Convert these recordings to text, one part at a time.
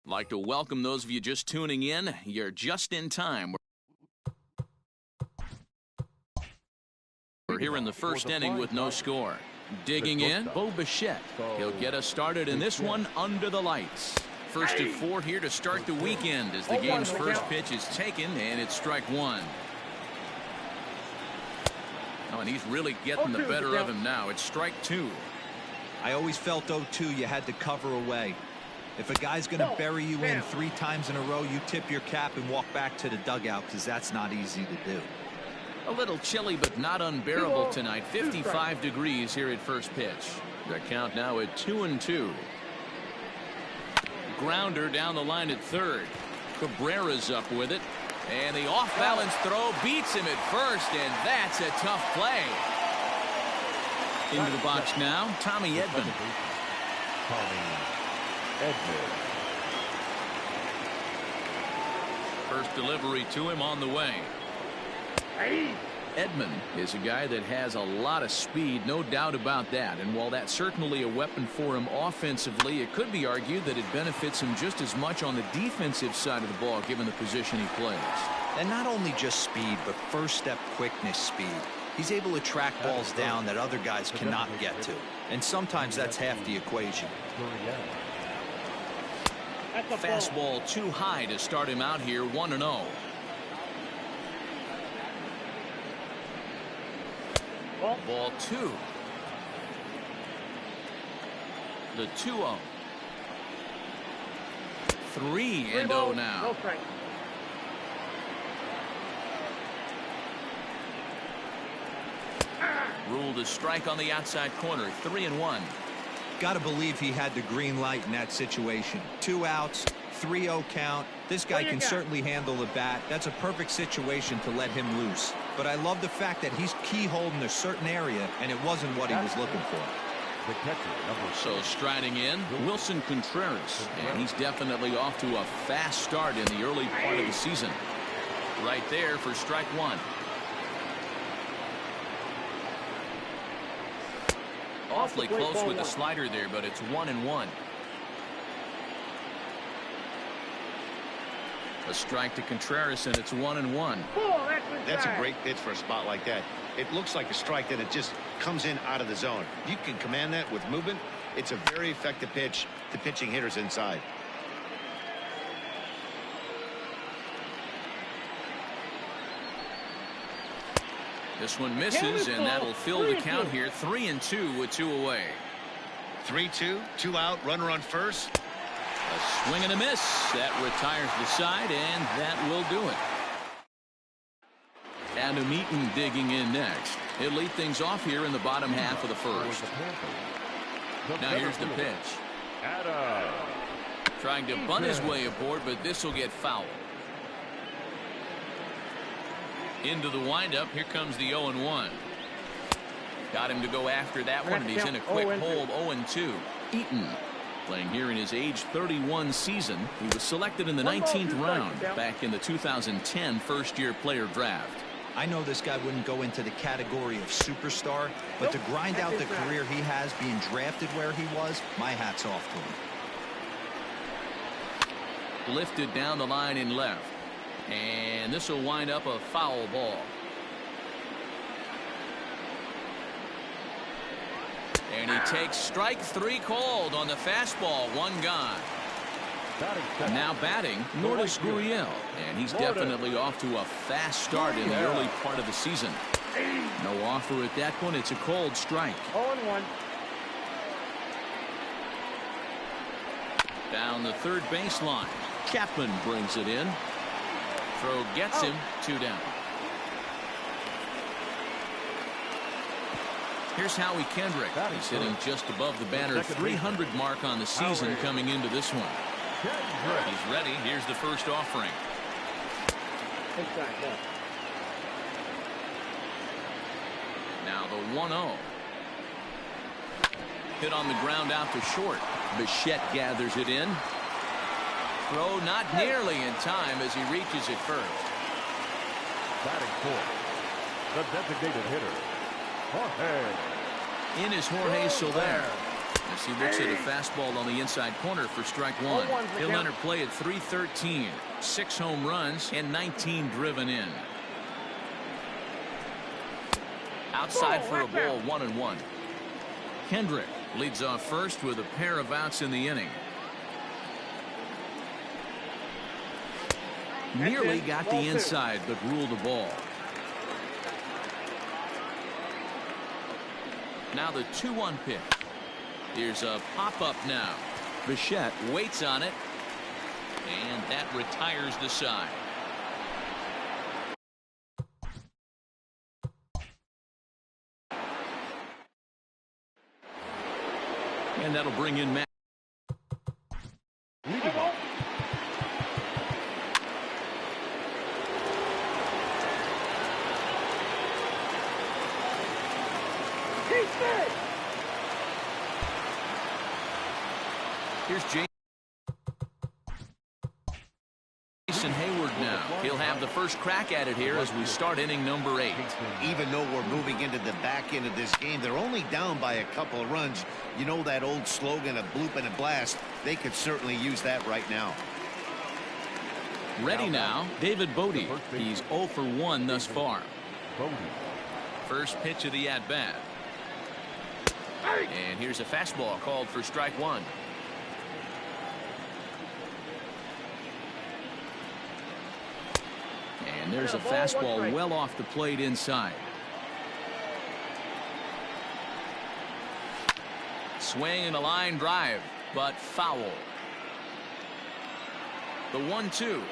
I'd like to welcome those of you just tuning in. You're just in time. We're here in the first inning with no score. Digging in, Bo Bichette. He'll get us started in this one under the lights. First of 4 here to start the weekend as the game's first pitch is taken, and it's strike one. Oh, and he's really getting the better of him now. It's strike two. I always felt 0-2 you had to cover away. If a guy's going to bury you in 3 times in a row, you tip your cap and walk back to the dugout because that's not easy to do. A little chilly but not unbearable tonight. 55 degrees here at first pitch. The count now at 2-2. Grounder down the line at third. Cabrera's up with it. And the off-balance throw beats him at first, and that's a tough play. Into the box now, Tommy Edman. First delivery to him on the way. Edman is a guy that has a lot of speed, no doubt about that. And while that's certainly a weapon for him offensively, it could be argued that it benefits him just as much on the defensive side of the ball, given the position he plays. And not only just speed, but first step quickness speed. He's able to track balls down that other guys cannot get to. And sometimes that's half the equation. Fastball too high to start him out here, 1-0. Ball 2. The 2-0. 3-0 now. Ruled a strike on the outside corner. 3-1. Got to believe he had the green light in that situation. 2 outs, 3-0 count. This guy can certainly handle the bat. That's a perfect situation to let him loose. But I love the fact that he's keyholed in a certain area, and it wasn't what he was looking for. So striding in, Wilson Contreras, and he's definitely off to a fast start in the early part of the season. Right there for strike one. Awfully close with the slider there, but it's 1-1. A strike to Contreras, and it's 1-1. That's a great pitch for a spot like that. It looks like a strike that it just comes in out of the zone. You can command that with movement. It's a very effective pitch to pitching hitters inside. This one misses, and that'll fill the count here. 3-2 with 2 away. 3-2, 2 out, runner on first. A swing and a miss. That retires the side, and that will do it. Adam Eaton digging in next. He'll lead things off here in the bottom half of the first. Now here's the pitch. Trying to bunt his way aboard, but this will get fouled. Into the windup. Here comes the 0-1. Got him to go after that one, and he's in a quick hold. 0-2. Eaton playing here in his age 31 season. He was selected in the 19th round back in the 2010 first-year player draft. I know this guy wouldn't go into the category of superstar, but to grind out the career he has being drafted where he was, my hat's off to him. Lifted down the line in left. And this will wind up a foul ball. And he takes strike 3 called on the fastball. 1 gone. Now batting, Lourdes Gurriel. And he's definitely off to a fast start in the early part of the season. No offer at that point. It's a cold strike. 0-1. Down the third baseline. Chapman brings it in. Throw gets him. 2 down. Here's Howie Kendrick. He's hitting just above the banner 300 mark on the season coming into this one. He's ready. Here's the first offering. Now the 1-0. Hit on the ground out to short. Bichette gathers it in. Throw not nearly in time as he reaches it first. Batting fourth, the designated hitter, Jorge. In is Jorge Soler. As he looks at a fastball on the inside corner for strike one. He'll enter play at 313. 6 home runs and 19 driven in. Outside for a ball, 1-1. Kendrick leads off first with a pair of outs in the inning. Nearly got the inside, but ruled the ball. Now the 2-1 pitch. Here's a pop-up now. Bichette waits on it, and that retires the side. And that'll bring in Matt. Here's Jason Hayward now. He'll have the first crack at it here as we start inning number 8. Even though we're moving into the back end of this game, they're only down by a couple of runs. You know that old slogan of bloop and a blast. They could certainly use that right now. Ready now, David Bodie. He's 0 for 1 thus far. First pitch of the at-bat. And here's a fastball called for strike one. And there's a fastball well off the plate inside. Swing and a line drive, but foul. The 1-2.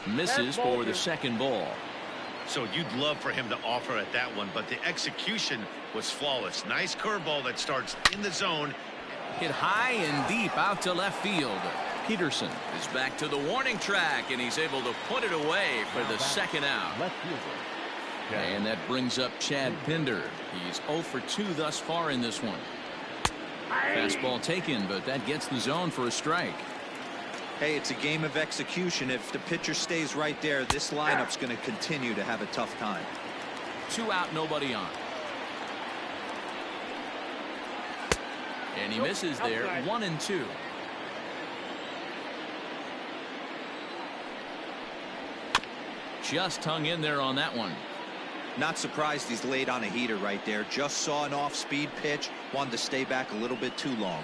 Misses for the second ball. So you'd love for him to offer at that one, but the execution was flawless. Nice curveball that starts in the zone. Hit high and deep out to left field. Peterson is back to the warning track, and he's able to put it away for the second out. And that brings up Chad Pinder. He's 0 for 2 thus far in this one. Fastball taken, but that gets the zone for a strike. Hey, it's a game of execution. If the pitcher stays right there, this lineup's going to continue to have a tough time. 2 out, nobody on. And he misses there. 1-2. Just hung in there on that one. Not surprised he's laid on a heater right there. Just saw an off-speed pitch. Wanted to stay back a little bit too long.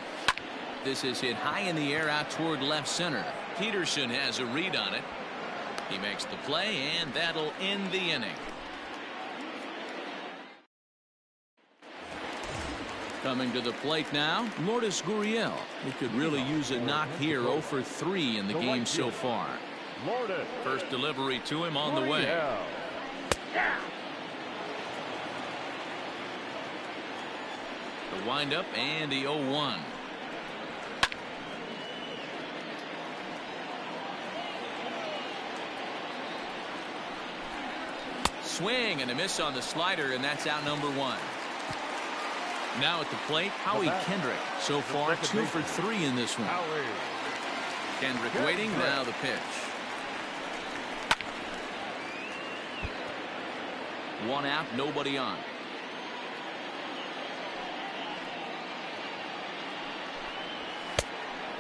This is hit high in the air out toward left center. Peterson has a read on it. He makes the play, and that'll end the inning. Coming to the plate now, Lourdes Gurriel. He could really use a knock here. 0 for 3 in the game so far. First delivery to him on the way. The windup and the 0-1. Swing and a miss on the slider, and that's out number 1. Now at the plate, Howie Kendrick. So far 2 for 3 in this one. Kendrick waiting, now the pitch. 1 out, nobody on.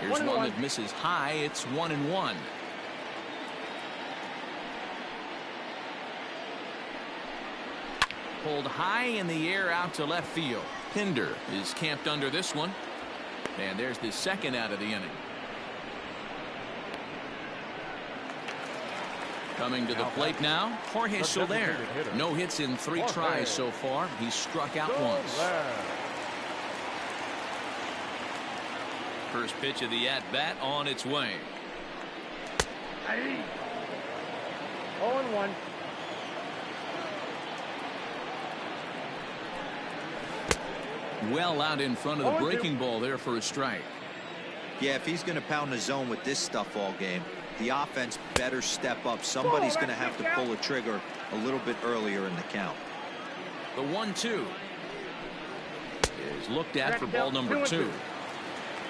Here's one that misses high. It's 1-1. Pulled high in the air out to left field. Pinder is camped under this one. And there's the second out of the inning. Coming to the plate now, Jorge Soler. No hits in 3 tries so far. He's struck out once. First pitch of the at-bat on its way. 0-1. Well out in front of the breaking ball there for a strike. Yeah, if he's going to pound the zone with this stuff all game, the offense better step up. Somebody's going to have to pull a trigger a little bit earlier in the count. The 1-2 is looked at for ball number 2.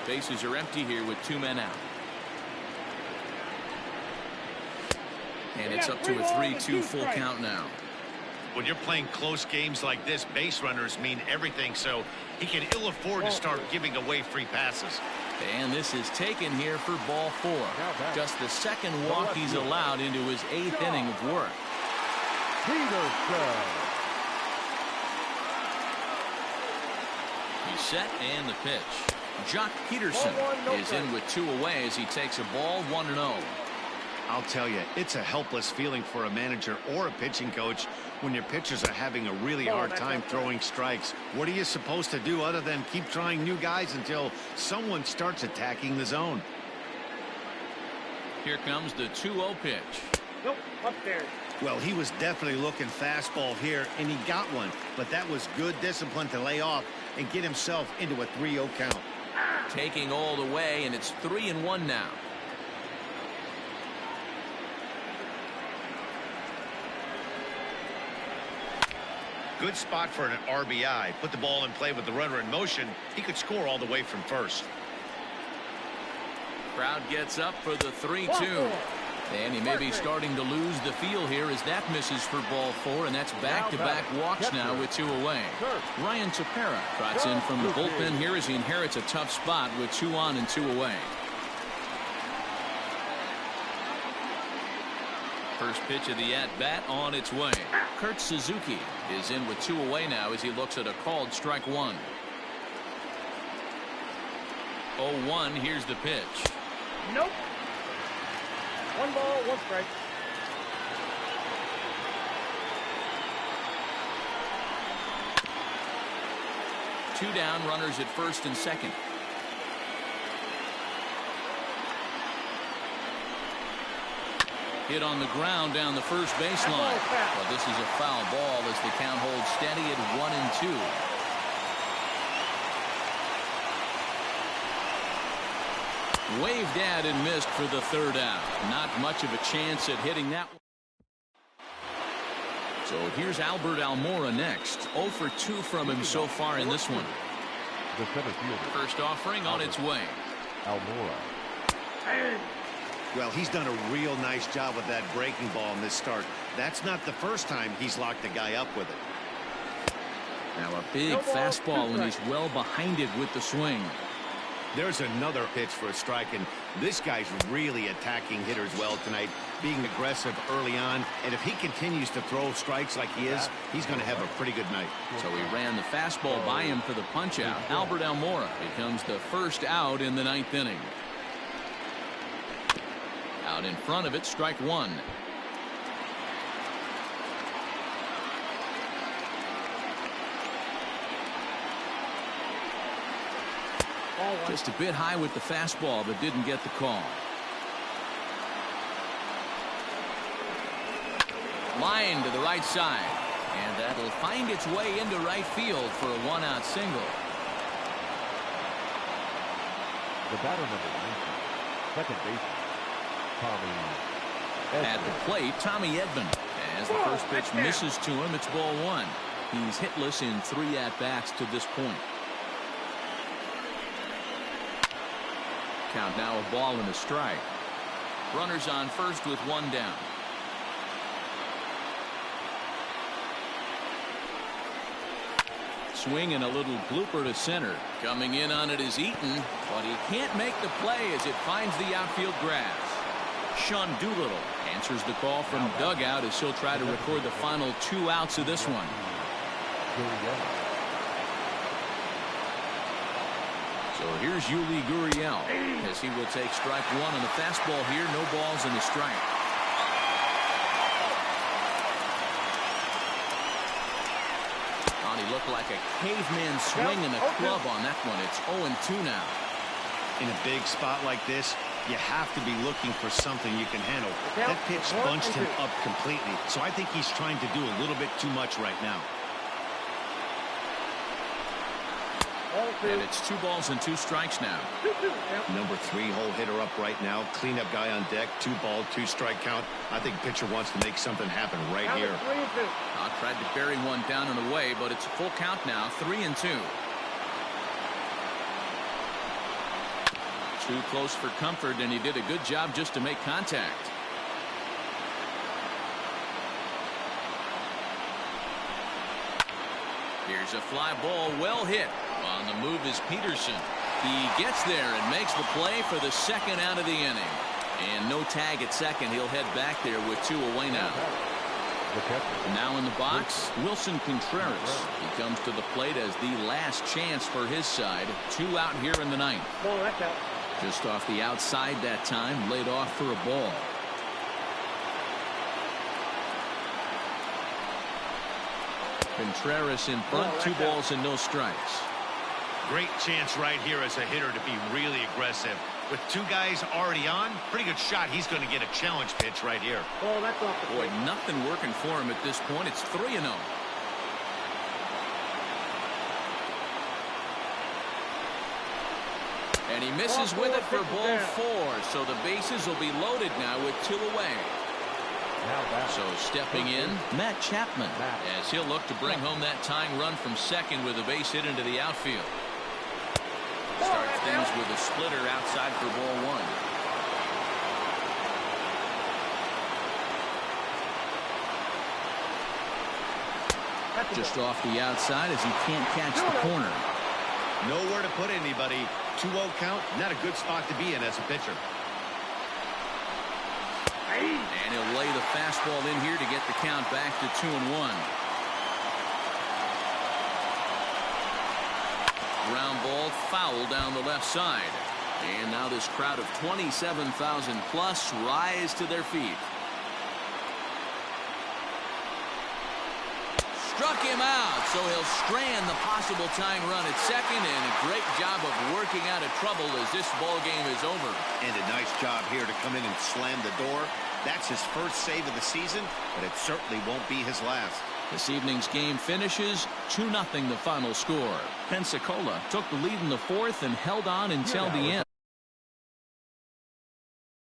Bases are empty here with 2 men out. And it's up to a 3-2 full count now. When you're playing close games like this, base runners mean everything, so he can ill afford to start giving away free passes. And this is taken here for ball 4. Just the second walk he's allowed into his 8th inning of work. He's set and the pitch. Jock Peterson is in with 2 away as he takes a ball 1-0. I'll tell you, it's a helpless feeling for a manager or a pitching coach when your pitchers are having a really hard time throwing strikes. What are you supposed to do other than keep trying new guys until someone starts attacking the zone? Here comes the 2-0 pitch. Nope, up there. Well, he was definitely looking fastball here, and he got one. But that was good discipline to lay off and get himself into a 3-0 count. Taking all the way, and it's 3-1 now. Good spot for an RBI. Put the ball in play with the runner in motion. He could score all the way from first. Crowd gets up for the 3-2. And he may be starting to lose the feel here as that misses for ball 4, and that's back-to-back walks now with 2 away. Ryan Tepera trots in from the bullpen here as he inherits a tough spot with 2 on and 2 away. First pitch of the at-bat on its way. Kurt Suzuki is in with 2 away now as he looks at a called strike 1. 0-1, here's the pitch. Nope. 1 ball, 1 strike. Two down, runners at first and second. Hit on the ground down the first baseline. But this is a foul ball as the count holds steady at 1-2. Waved at and missed for the 3rd out. Not much of a chance at hitting that one. So here's Albert Almora next. 0 for 2 from him so far in this one. First offering on its way. Almora. Well, he's done a real nice job with that breaking ball in this start. That's not the first time he's locked a guy up with it. Now a big fastball, and he's well behind it with the swing. There's another pitch for a strike, and this guy's really attacking hitters well tonight, being aggressive early on. And if he continues to throw strikes like he is, he's going to have a pretty good night. So he ran the fastball by him for the punch-out. Albert Almora becomes the first out in the 9th inning. Out in front of it, strike 1. Just a bit high with the fastball, but didn't get the call. Line to the right side, and that'll find its way into right field for a 1-out single. The batter number 19, second baseman, Tommy Edman. At the plate, Tommy Edman. As the first pitch misses to him, it's ball 1. He's hitless in 3 at-bats to this point. Count now a ball and a strike. Runners on first with 1 down. Swing and a little blooper to center. Coming in on it is Eaton, but he can't make the play as it finds the outfield grass. Sean Doolittle answers the call from dugout as he'll try to record the final 2 outs of this one. So here's Yuli Gurriel as he will take strike 1 on the fastball here. No balls in the strike. He looked like a caveman swinging a club on that one. It's 0-2 now. In a big spot like this, you have to be looking for something you can handle. That pitch bunched him up completely, so I think he's trying to do a little bit too much right now. And it's 2 balls and 2 strikes now. Number 3 hole hitter up right now. Cleanup guy on deck. 2 ball, 2 strike count. I think pitcher wants to make something happen right here. Tried to bury one down and away, but it's a full count now. 3-2. Too close for comfort, and he did a good job just to make contact. Here's a fly ball, well hit. On the move is Peterson. He gets there and makes the play for the second out of the inning. And no tag at second. He'll head back there with 2 away now. Now in the box, Wilson Contreras. He comes to the plate as the last chance for his side. 2 out here in the ninth. Ball, that's out. Just off the outside that time, laid off for a ball. Contreras in front, 2 balls and no strikes. Great chance right here as a hitter to be really aggressive. With 2 guys already on, pretty good shot. He's going to get a challenge pitch right here. Ball, that's off the Boy, plate. nothing working for him at this point. It's 3-0. And he misses with it for ball 4. So the bases will be loaded now with 2 away. So stepping in, Matt Chapman, as he'll look to bring home that tying run from second with a base hit into the outfield. Starts things with a splitter outside for ball 1. Just off the outside as he can't catch the corner. Nowhere to put anybody. 2-0 count, not a good spot to be in as a pitcher. And he'll lay the fastball in here to get the count back to 2-1. Ground ball foul down the left side. And now this crowd of 27,000 plus rise to their feet. Struck him out, so he'll strand the possible tying run at second, and a great job of working out of trouble as this ball game is over. And a nice job here to come in and slam the door. That's his first save of the season, but it certainly won't be his last. This evening's game finishes 2-0 the final score. Pensacola took the lead in the 4th and held on until the end.